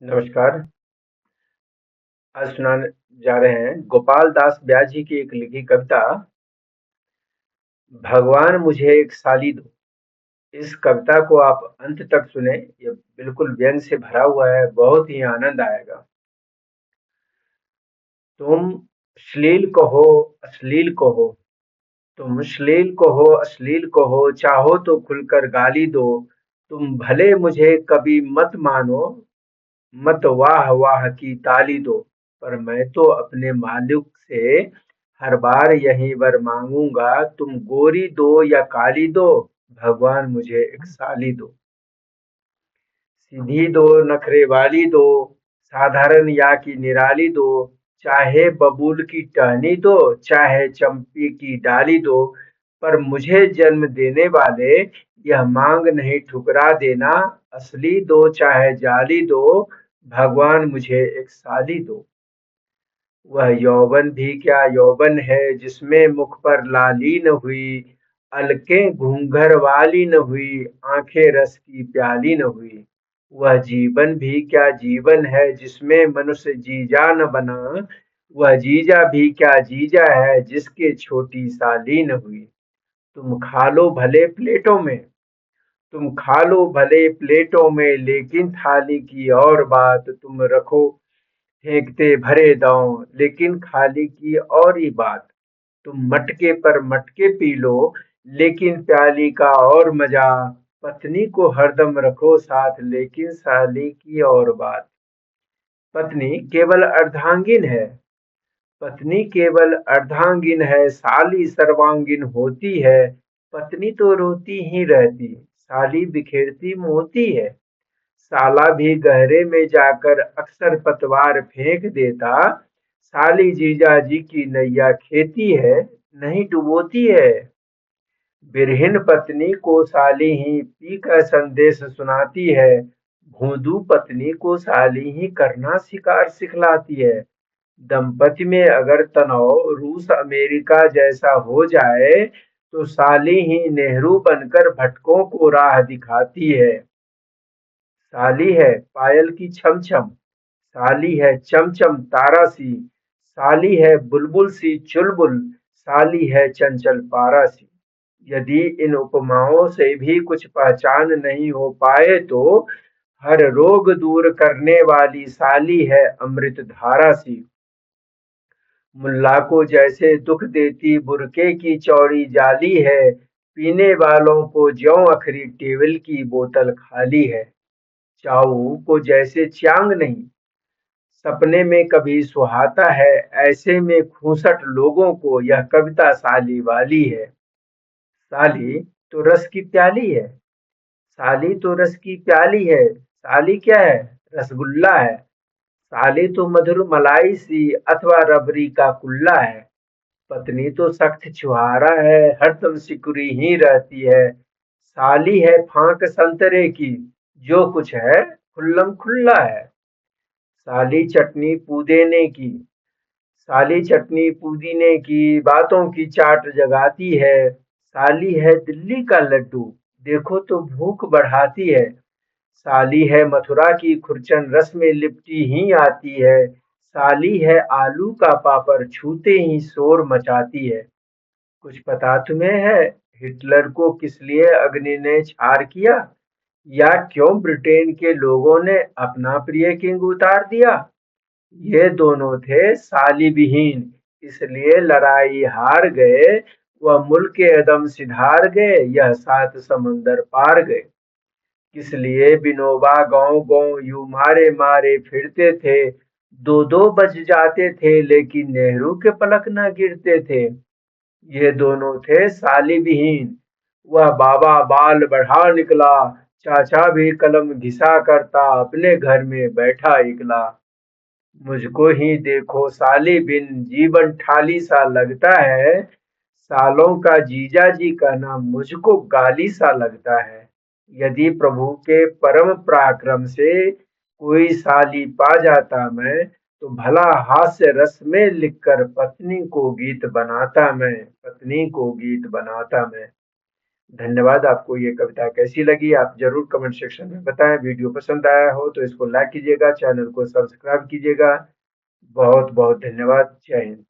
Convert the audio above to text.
नमस्कार। आज सुनाने जा रहे हैं गोपाल दास व्यास जी की एक लिखी कविता भगवान मुझे एक साली दो। इस कविता को आप अंत तक सुने। ये बिल्कुल व्यंग से भरा हुआ है, बहुत ही आनंद आएगा। तुम श्लील कहो, अश्लील कहो। तुम श्लील कहो, अश्लील कहो, चाहो तो खुलकर गाली दो। तुम भले मुझे कभी मत मानो, मत वाह वाह की ताली दो, पर मैं तो अपने मालिक से हर बार यही वर मांगूंगा। तुम गोरी दो या काली दो, भगवान मुझे एक साली दो। सीधी दो, नखरे वाली दो, साधारण या की निराली दो। चाहे बबूल की टहनी दो, चाहे चंपी की डाली दो, पर मुझे जन्म देने वाले यह मांग नहीं ठुकरा देना। असली दो चाहे जाली दो, भगवान मुझे एक साली दो। वह यौवन भी क्या यौवन है जिसमें मुख पर लाली न हुई, अलकें घूंघर वाली न हुई, आंखें रस की प्याली न हुई। वह जीवन भी क्या जीवन है जिसमें मनुष्य जीजा न बना, वह जीजा भी क्या जीजा है जिसके छोटी साली न हुई। तुम खा लो भले प्लेटों में, तुम खा लो भले प्लेटों में, लेकिन थाली की और बात तुम रखो फेंकते भरे दांव, लेकिन खाली की और ही बात। तुम मटके पर मटके पी लो, लेकिन प्याली का और मजा। पत्नी को हरदम रखो साथ, लेकिन साली की और बात। पत्नी केवल अर्धांगिन है, पत्नी केवल अर्धांगिन है, साली सर्वांगीन होती है। पत्नी तो रोती ही रहती, साली बिखेरती मोती है। साला भी गहरे में जाकर अक्सर पतवार फेंक देता, साली जीजाजी की नैया खेती है, नहीं डुबोती है। बिरहीन पत्नी को साली ही पी कर संदेश सुनाती है, भोंदू पत्नी को साली ही करना शिकार सिखलाती है। दंपति में अगर तनाव रूस अमेरिका जैसा हो जाए, तो साली ही नेहरू बनकर भटकों को राह दिखाती है। साली है पायल की छम छम, साली है चमचम तारा सी, साली है बुलबुल सी चुलबुल, साली है चंचल पारा सी। यदि इन उपमाओं से भी कुछ पहचान नहीं हो पाए, तो हर रोग दूर करने वाली साली है अमृत धारा सी। मुल्ला को जैसे दुख देती बुरके की चौड़ी जाली है, पीने वालों को ज्यों अखरी टेबल की बोतल खाली है। चाऊ को जैसे चांग नहीं सपने में कभी सुहाता है, ऐसे में खूसट लोगों को यह कविता साली वाली है। साली तो रस की प्याली है, साली तो रस की प्याली है। साली क्या है? रसगुल्ला है। साली तो मधुर मलाई सी अथवा रबड़ी का कुल्ला है। पत्नी तो सख्त छुहारा है, हरदम सिकुड़ी ही रहती है। साली है फांक संतरे की, जो कुछ है खुल्लम खुल्ला है। साली चटनी पुदीने की, साली चटनी पुदीने की बातों की चाट जगाती है। साली है दिल्ली का लड्डू, देखो तो भूख बढ़ाती है। साली है मथुरा की खुरचन, रस में लिपटी ही आती है। साली है आलू का पापड़, छूते ही शोर मचाती है। कुछ पता तुम्हें है हिटलर को किस लिए अग्नि ने छार किया, या क्यों ब्रिटेन के लोगों ने अपना प्रिय किंग उतार दिया? ये दोनों थे साली विहीन, इसलिए लड़ाई हार गए। वह मुल्क एदम सिधार गए, यह सात समंदर पार गए। किस लिए विनोबा गांव गांव यूं मारे मारे फिरते थे, दो दो बज जाते थे लेकिन नेहरू के पलक न गिरते थे। ये दोनों थे साली विहीन, वह बाबा बाल बढ़ा निकला, चाचा भी कलम घिसा करता अपने घर में बैठा इकला। मुझको ही देखो साली बिन जीवन ठाली सा लगता है, सालों का जीजा जी कहना मुझको गाली सा लगता है। यदि प्रभु के परम पराक्रम से कोई साली पा जाता मैं, तो भला हास्य रस में लिखकर पत्नी को गीत बनाता मैं, पत्नी को गीत बनाता मैं। धन्यवाद। आपको ये कविता कैसी लगी आप ज़रूर कमेंट सेक्शन में बताएँ। वीडियो पसंद आया हो तो इसको लाइक कीजिएगा, चैनल को सब्सक्राइब कीजिएगा। बहुत-बहुत धन्यवाद। जय हिंद।